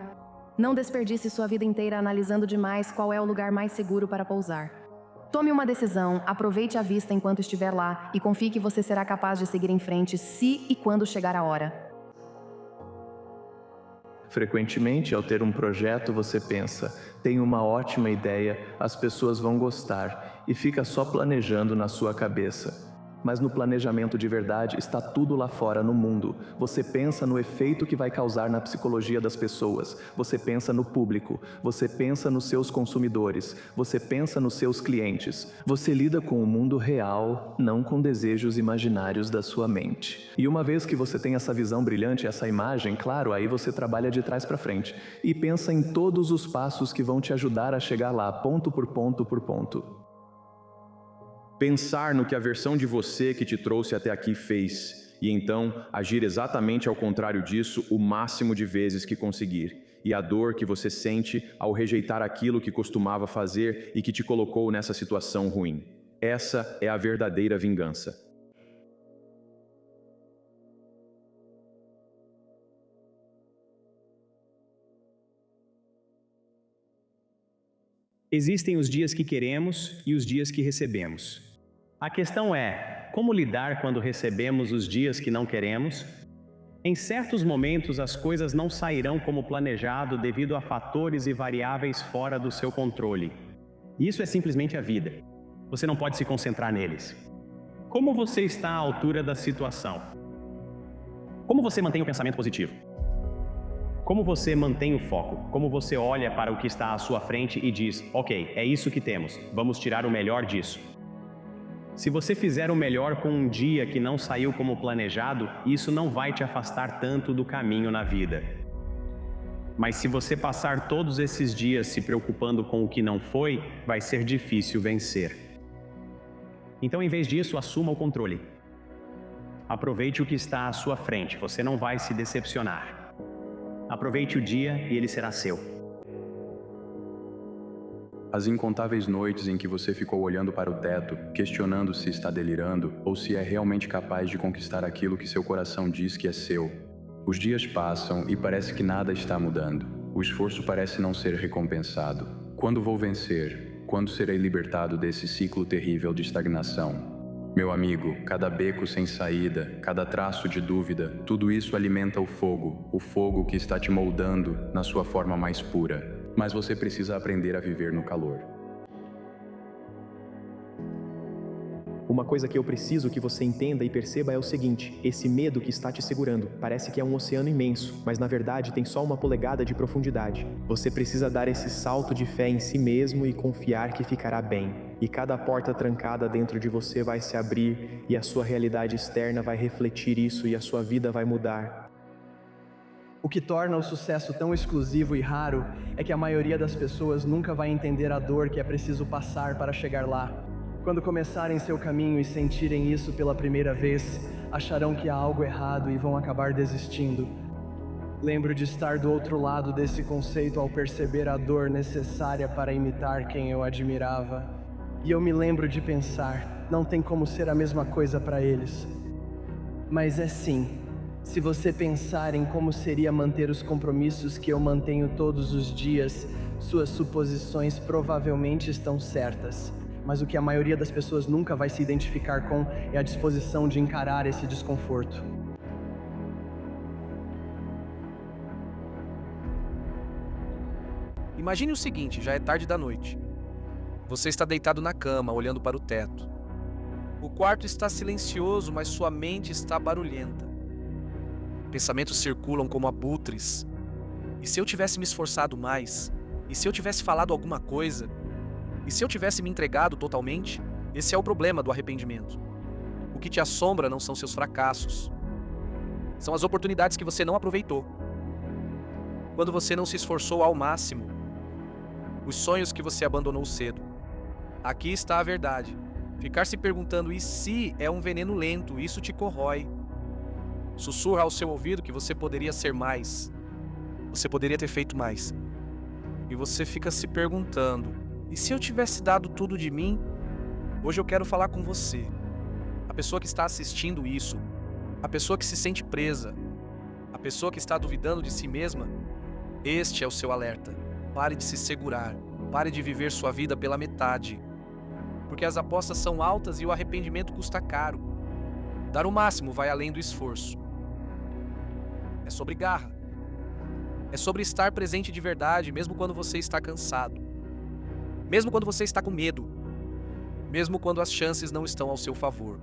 Não desperdice sua vida inteira analisando demais qual é o lugar mais seguro para pousar. Tome uma decisão, aproveite a vista enquanto estiver lá e confie que você será capaz de seguir em frente se e quando chegar a hora. Frequentemente, ao ter um projeto, você pensa, tenho uma ótima ideia, as pessoas vão gostar, e fica só planejando na sua cabeça. mas no planejamento de verdade está tudo lá fora no mundo. Você pensa no efeito que vai causar na psicologia das pessoas, você pensa no público, você pensa nos seus consumidores, você pensa nos seus clientes. Você lida com o mundo real, não com desejos imaginários da sua mente. E uma vez que você tem essa visão brilhante, essa imagem, claro, aí você trabalha de trás para frente e pensa em todos os passos que vão te ajudar a chegar lá, ponto por ponto por ponto. Pensar no que a versão de você que te trouxe até aqui fez, e então agir exatamente ao contrário disso o máximo de vezes que conseguir. E a dor que você sente ao rejeitar aquilo que costumava fazer e que te colocou nessa situação ruim. Essa é a verdadeira vingança. Existem os dias que queremos e os dias que recebemos. A questão é, como lidar quando recebemos os dias que não queremos? Em certos momentos, as coisas não sairão como planejado devido a fatores e variáveis fora do seu controle. Isso é simplesmente a vida. Você não pode se concentrar neles. Como você está à altura da situação? Como você mantém o pensamento positivo? Como você mantém o foco? Como você olha para o que está à sua frente e diz, ok, é isso que temos, vamos tirar o melhor disso. Se você fizer o melhor com um dia que não saiu como planejado, isso não vai te afastar tanto do caminho na vida. Mas se você passar todos esses dias se preocupando com o que não foi, vai ser difícil vencer. Então, em vez disso, assuma o controle. Aproveite o que está à sua frente, você não vai se decepcionar. Aproveite o dia e ele será seu. As incontáveis noites em que você ficou olhando para o teto, questionando se está delirando ou se é realmente capaz de conquistar aquilo que seu coração diz que é seu. Os dias passam e parece que nada está mudando. O esforço parece não ser recompensado. Quando vou vencer? Quando serei libertado desse ciclo terrível de estagnação? Meu amigo, cada beco sem saída, cada traço de dúvida, tudo isso alimenta o fogo que está te moldando na sua forma mais pura. Mas você precisa aprender a viver no calor. Uma coisa que eu preciso que você entenda e perceba é o seguinte: esse medo que está te segurando parece que é um oceano imenso, mas na verdade tem só 1 polegada de profundidade. Você precisa dar esse salto de fé em si mesmo e confiar que ficará bem. E cada porta trancada dentro de você vai se abrir e a sua realidade externa vai refletir isso e a sua vida vai mudar. O que torna o sucesso tão exclusivo e raro é que a maioria das pessoas nunca vai entender a dor que é preciso passar para chegar lá. Quando começarem seu caminho e sentirem isso pela primeira vez, acharão que há algo errado e vão acabar desistindo. Lembro de estar do outro lado desse conceito ao perceber a dor necessária para imitar quem eu admirava. E eu me lembro de pensar, não tem como ser a mesma coisa para eles. Mas é sim. Se você pensar em como seria manter os compromissos que eu mantenho todos os dias, suas suposições provavelmente estão certas. Mas o que a maioria das pessoas nunca vai se identificar com é a disposição de encarar esse desconforto. Imagine o seguinte, já é tarde da noite. Você está deitado na cama, olhando para o teto. O quarto está silencioso, mas sua mente está barulhenta. Pensamentos circulam como abutres. E se eu tivesse me esforçado mais? E se eu tivesse falado alguma coisa? E se eu tivesse me entregado totalmente? Esse é o problema do arrependimento. O que te assombra não são seus fracassos. São as oportunidades que você não aproveitou. Quando você não se esforçou ao máximo. Os sonhos que você abandonou cedo. Aqui está a verdade. Ficar se perguntando e se é um veneno lento, isso te corrói. Sussurra ao seu ouvido que você poderia ser mais. Você poderia ter feito mais. E você fica se perguntando, e se eu tivesse dado tudo de mim? Hoje eu quero falar com você. A pessoa que está assistindo isso. A pessoa que se sente presa. A pessoa que está duvidando de si mesma. Este é o seu alerta. Pare de se segurar. Pare de viver sua vida pela metade. Porque as apostas são altas e o arrependimento custa caro. Dar o máximo vai além do esforço. É sobre garra. É sobre estar presente de verdade, mesmo quando você está cansado. Mesmo quando você está com medo. Mesmo quando as chances não estão ao seu favor.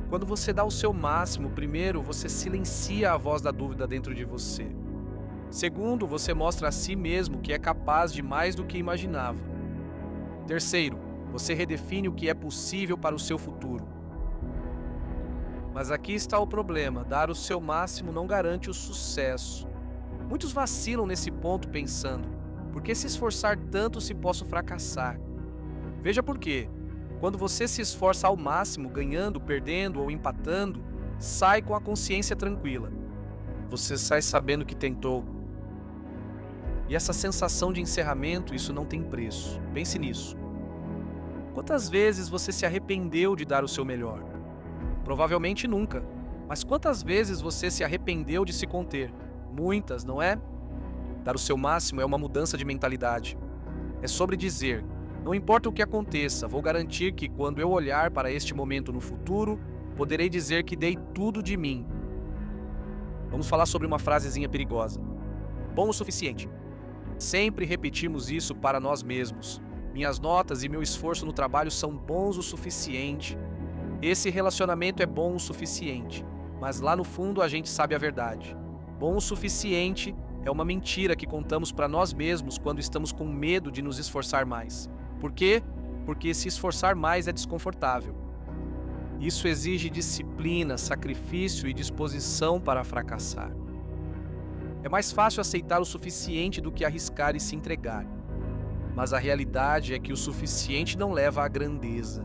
Quando você dá o seu máximo, primeiro, você silencia a voz da dúvida dentro de você. Segundo, você mostra a si mesmo que é capaz de mais do que imaginava. Terceiro, você redefine o que é possível para o seu futuro. Mas aqui está o problema: dar o seu máximo não garante o sucesso. Muitos vacilam nesse ponto pensando: por que se esforçar tanto se posso fracassar? Veja por quê. Quando você se esforça ao máximo, ganhando, perdendo ou empatando, sai com a consciência tranquila. Você sai sabendo que tentou. E essa sensação de encerramento, isso não tem preço. Pense nisso. Quantas vezes você se arrependeu de dar o seu melhor? Provavelmente nunca. Mas quantas vezes você se arrependeu de se conter? Muitas, não é? Dar o seu máximo é uma mudança de mentalidade. É sobre dizer: não importa o que aconteça, vou garantir que quando eu olhar para este momento no futuro, poderei dizer que dei tudo de mim. Vamos falar sobre uma frasezinha perigosa. Bom o suficiente. Sempre repetimos isso para nós mesmos. Minhas notas e meu esforço no trabalho são bons o suficiente. Esse relacionamento é bom o suficiente. Mas lá no fundo a gente sabe a verdade. Bom o suficiente é uma mentira que contamos para nós mesmos quando estamos com medo de nos esforçar mais. Por quê? Porque se esforçar mais é desconfortável. Isso exige disciplina, sacrifício e disposição para fracassar. É mais fácil aceitar o suficiente do que arriscar e se entregar. Mas a realidade é que o suficiente não leva à grandeza.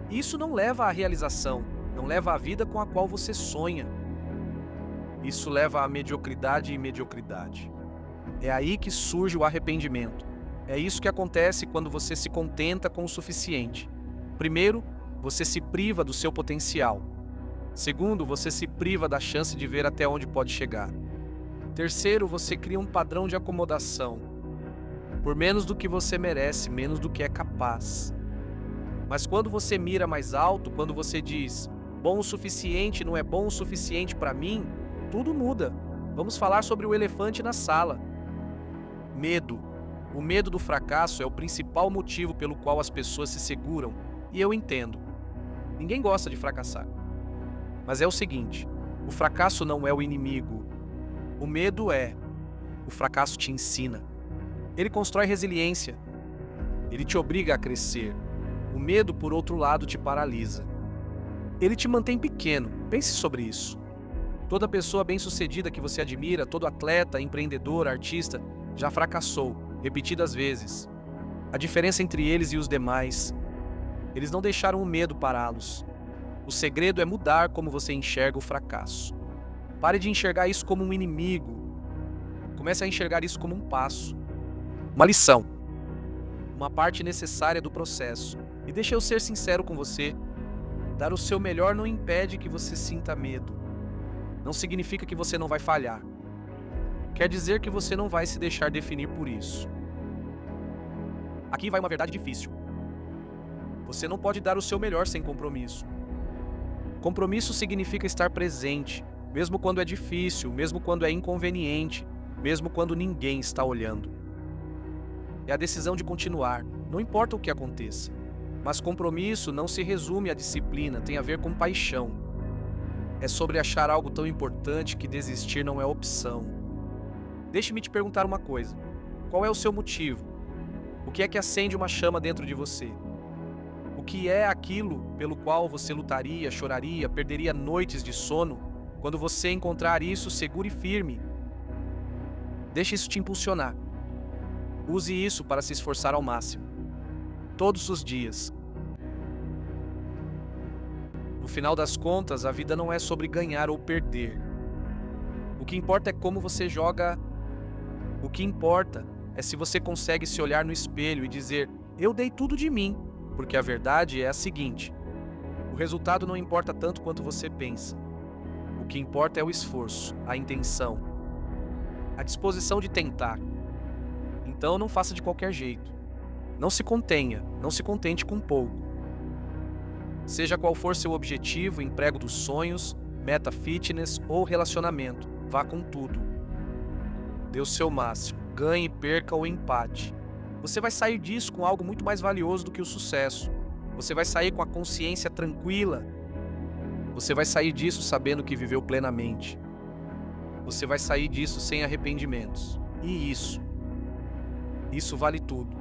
Isso não leva à realização, não leva à vida com a qual você sonha. Isso leva à mediocridade e mediocridade. É aí que surge o arrependimento. É isso que acontece quando você se contenta com o suficiente. Primeiro, você se priva do seu potencial. Segundo, você se priva da chance de ver até onde pode chegar. Terceiro, você cria um padrão de acomodação. Por menos do que você merece, menos do que é capaz. Mas quando você mira mais alto, quando você diz: bom o suficiente não é bom o suficiente para mim, tudo muda. Vamos falar sobre o elefante na sala. Medo. O medo do fracasso é o principal motivo pelo qual as pessoas se seguram, e eu entendo. Ninguém gosta de fracassar. Mas é o seguinte: o fracasso não é o inimigo. O medo é. O fracasso te ensina. Ele constrói resiliência. Ele te obriga a crescer. O medo, por outro lado, te paralisa. Ele te mantém pequeno. Pense sobre isso. Toda pessoa bem-sucedida que você admira, todo atleta, empreendedor, artista, já fracassou, repetidas vezes. A diferença entre eles e os demais: eles não deixaram o medo pará-los. O segredo é mudar como você enxerga o fracasso. Pare de enxergar isso como um inimigo. Comece a enxergar isso como um passo. Uma lição. Uma parte necessária do processo. E deixa eu ser sincero com você. Dar o seu melhor não impede que você sinta medo. Não significa que você não vai falhar. Quer dizer que você não vai se deixar definir por isso. Aqui vai uma verdade difícil. Você não pode dar o seu melhor sem compromisso. Compromisso significa estar presente, mesmo quando é difícil, mesmo quando é inconveniente, mesmo quando ninguém está olhando. É a decisão de continuar, não importa o que aconteça. Mas compromisso não se resume à disciplina, tem a ver com paixão. É sobre achar algo tão importante que desistir não é opção. Deixe-me te perguntar uma coisa. Qual é o seu motivo? O que é que acende uma chama dentro de você? O que é aquilo pelo qual você lutaria, choraria, perderia noites de sono? Quando você encontrar isso, segure e firme. Deixe isso te impulsionar. Use isso para se esforçar ao máximo. Todos os dias. No final das contas, a vida não é sobre ganhar ou perder. O que importa é como você joga. O que importa é se você consegue se olhar no espelho e dizer: eu dei tudo de mim. Porque a verdade é a seguinte: o resultado não importa tanto quanto você pensa. O que importa é o esforço, a intenção, a disposição de tentar. Então não faça de qualquer jeito. Não se contenha, não se contente com pouco. Seja qual for seu objetivo, emprego dos sonhos, meta fitness ou relacionamento, vá com tudo. Dê o seu máximo, ganhe, perca ou empate. Você vai sair disso com algo muito mais valioso do que o sucesso. Você vai sair com a consciência tranquila Você vai sair disso sabendo que viveu plenamente. Você vai sair disso sem arrependimentos. E isso vale tudo.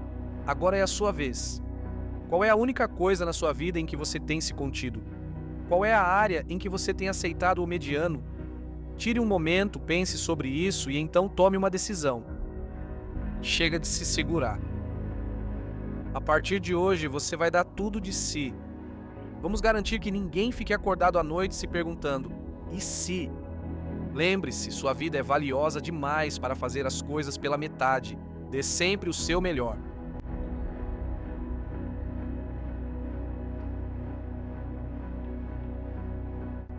Agora é a sua vez. Qual é a única coisa na sua vida em que você tem se contido? Qual é a área em que você tem aceitado o mediano? Tire um momento, pense sobre isso e então tome uma decisão. Chega de se segurar. A partir de hoje, você vai dar tudo de si. Vamos garantir que ninguém fique acordado à noite se perguntando: e se? Lembre-se, sua vida é valiosa demais para fazer as coisas pela metade. Dê sempre o seu melhor.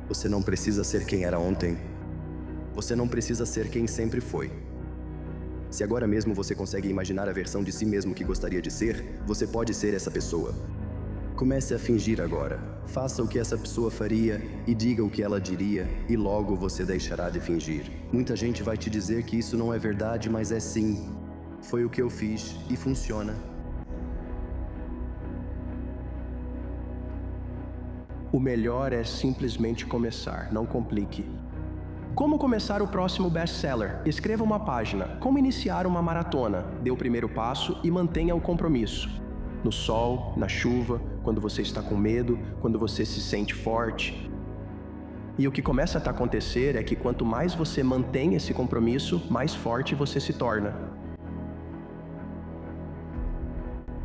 Você não precisa ser quem era ontem. Você não precisa ser quem sempre foi. Se agora mesmo você consegue imaginar a versão de si mesmo que gostaria de ser, você pode ser essa pessoa. Comece a fingir agora. Faça o que essa pessoa faria e diga o que ela diria, e logo você deixará de fingir. Muita gente vai te dizer que isso não é verdade, mas é sim. Foi o que eu fiz e funciona. O melhor é simplesmente começar, não complique. Como começar o próximo best-seller? Escreva uma página. Como iniciar uma maratona? Dê o primeiro passo e mantenha o compromisso. No sol, na chuva, quando você está com medo, quando você se sente forte. E o que começa a acontecer é que quanto mais você mantém esse compromisso, mais forte você se torna.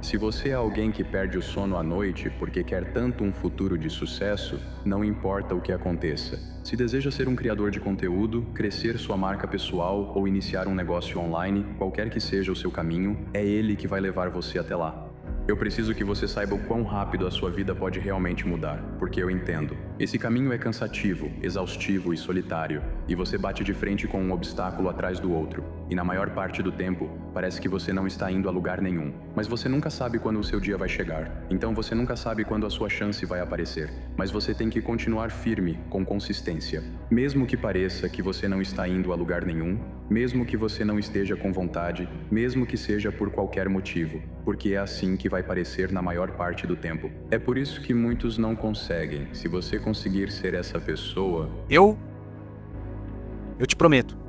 Se você é alguém que perde o sono à noite porque quer tanto um futuro de sucesso, não importa o que aconteça. Se deseja ser um criador de conteúdo, crescer sua marca pessoal ou iniciar um negócio online, qualquer que seja o seu caminho, é ele que vai levar você até lá. Eu preciso que você saiba o quão rápido a sua vida pode realmente mudar, porque eu entendo. Esse caminho é cansativo, exaustivo e solitário, e você bate de frente com um obstáculo atrás do outro. E na maior parte do tempo, parece que você não está indo a lugar nenhum. Mas você nunca sabe quando o seu dia vai chegar. Então você nunca sabe quando a sua chance vai aparecer. Mas você tem que continuar firme, com consistência. Mesmo que pareça que você não está indo a lugar nenhum, mesmo que você não esteja com vontade, mesmo que seja por qualquer motivo, porque é assim que vai parecer na maior parte do tempo. É por isso que muitos não conseguem. Se você conseguir ser essa pessoa... Eu te prometo.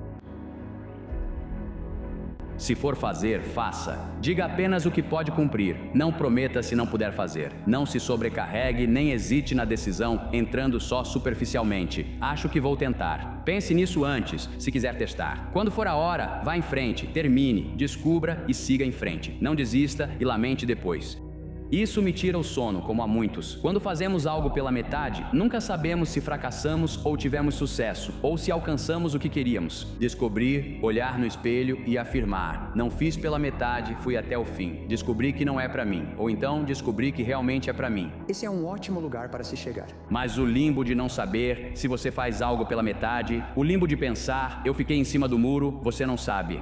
Se for fazer, faça. Diga apenas o que pode cumprir. Não prometa se não puder fazer. Não se sobrecarregue, nem hesite na decisão, entrando só superficialmente. Acho que vou tentar. Pense nisso antes, se quiser testar. Quando for a hora, vá em frente, termine, descubra e siga em frente. Não desista e lamente depois. Isso me tira o sono, como a muitos. Quando fazemos algo pela metade, nunca sabemos se fracassamos ou tivemos sucesso, ou se alcançamos o que queríamos. Descobrir, olhar no espelho e afirmar: não fiz pela metade, fui até o fim. Descobri que não é pra mim, ou então descobri que realmente é pra mim. Esse é um ótimo lugar para se chegar. Mas o limbo de não saber se você faz algo pela metade, o limbo de pensar: eu fiquei em cima do muro, você não sabe.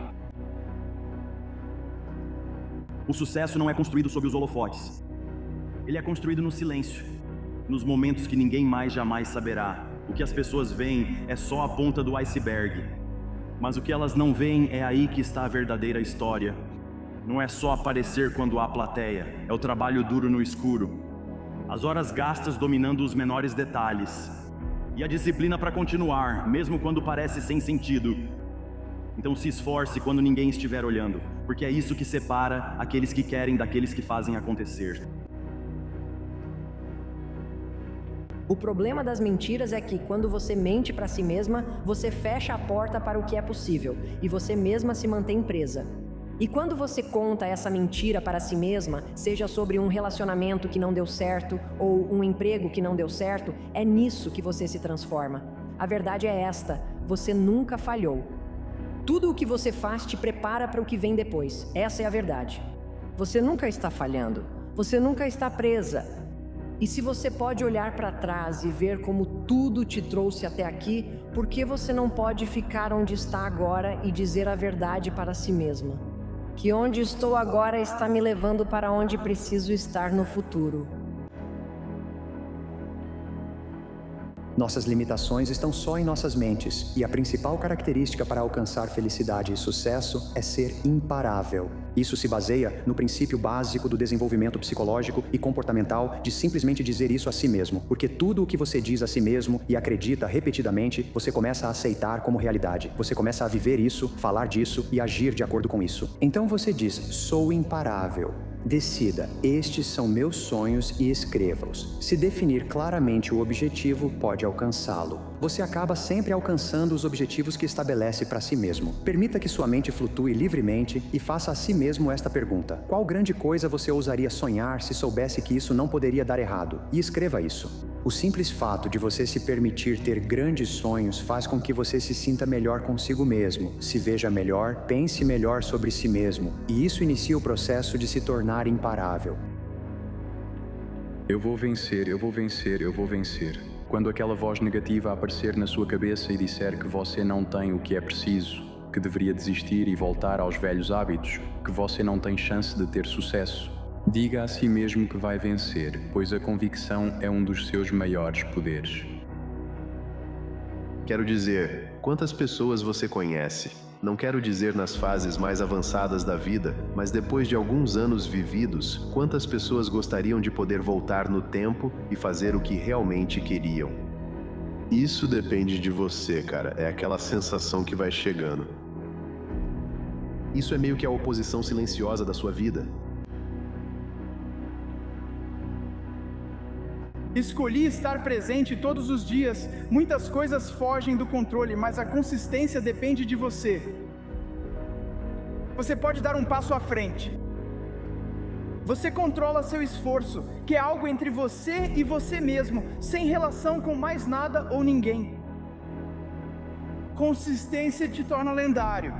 O sucesso não é construído sob os holofotes. Ele é construído no silêncio, nos momentos que ninguém mais jamais saberá. O que as pessoas veem é só a ponta do iceberg. Mas o que elas não veem é aí que está a verdadeira história. Não é só aparecer quando há plateia, é o trabalho duro no escuro. As horas gastas dominando os menores detalhes. E a disciplina para continuar, mesmo quando parece sem sentido. Então se esforce quando ninguém estiver olhando, porque é isso que separa aqueles que querem daqueles que fazem acontecer. O problema das mentiras é que, quando você mente para si mesma, você fecha a porta para o que é possível, e você mesma se mantém presa. E quando você conta essa mentira para si mesma, seja sobre um relacionamento que não deu certo, ou um emprego que não deu certo, é nisso que você se transforma. A verdade é esta: você nunca falhou. Tudo o que você faz te prepara para o que vem depois. Essa é a verdade. Você nunca está falhando. Você nunca está presa. E se você pode olhar para trás e ver como tudo te trouxe até aqui, por que você não pode ficar onde está agora e dizer a verdade para si mesma? Que onde estou agora está me levando para onde preciso estar no futuro. Nossas limitações estão só em nossas mentes, e a principal característica para alcançar felicidade e sucesso é ser imparável. Isso se baseia no princípio básico do desenvolvimento psicológico e comportamental de simplesmente dizer isso a si mesmo, porque tudo o que você diz a si mesmo e acredita repetidamente, você começa a aceitar como realidade. Você começa a viver isso, falar disso e agir de acordo com isso. Então você diz: sou imparável. Decida, estes são meus sonhos e escreva-os. Se definir claramente o objetivo, pode alcançá-lo. Você acaba sempre alcançando os objetivos que estabelece para si mesmo. Permita que sua mente flutue livremente e faça a si mesmo esta pergunta: qual grande coisa você ousaria sonhar se soubesse que isso não poderia dar errado? E escreva isso. O simples fato de você se permitir ter grandes sonhos faz com que você se sinta melhor consigo mesmo, se veja melhor, pense melhor sobre si mesmo, e isso inicia o processo de se tornar imparável. Eu vou vencer, eu vou vencer, eu vou vencer. Quando aquela voz negativa aparecer na sua cabeça e disser que você não tem o que é preciso, que deveria desistir e voltar aos velhos hábitos, que você não tem chance de ter sucesso, diga a si mesmo que vai vencer, pois a convicção é um dos seus maiores poderes. Quero dizer, quantas pessoas você conhece? Não quero dizer nas fases mais avançadas da vida, mas depois de alguns anos vividos, quantas pessoas gostariam de poder voltar no tempo e fazer o que realmente queriam? Isso depende de você, cara. É aquela sensação que vai chegando. Isso é meio que a oposição silenciosa da sua vida. Escolhi estar presente todos os dias. Muitas coisas fogem do controle, mas a consistência depende de você. Você pode dar um passo à frente. Você controla seu esforço, que é algo entre você e você mesmo, sem relação com mais nada ou ninguém. Consistência te torna lendário.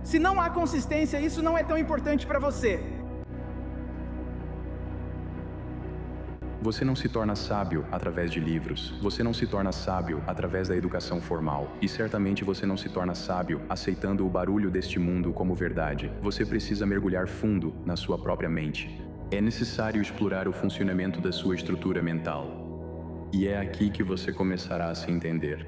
Se não há consistência, isso não é tão importante para você. Você não se torna sábio através de livros. Você não se torna sábio através da educação formal. E certamente você não se torna sábio aceitando o barulho deste mundo como verdade. Você precisa mergulhar fundo na sua própria mente. É necessário explorar o funcionamento da sua estrutura mental. E é aqui que você começará a se entender.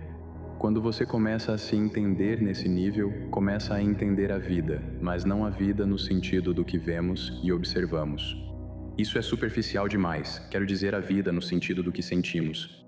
Quando você começa a se entender nesse nível, começa a entender a vida, mas não a vida no sentido do que vemos e observamos. Isso é superficial demais, quero dizer a vida no sentido do que sentimos.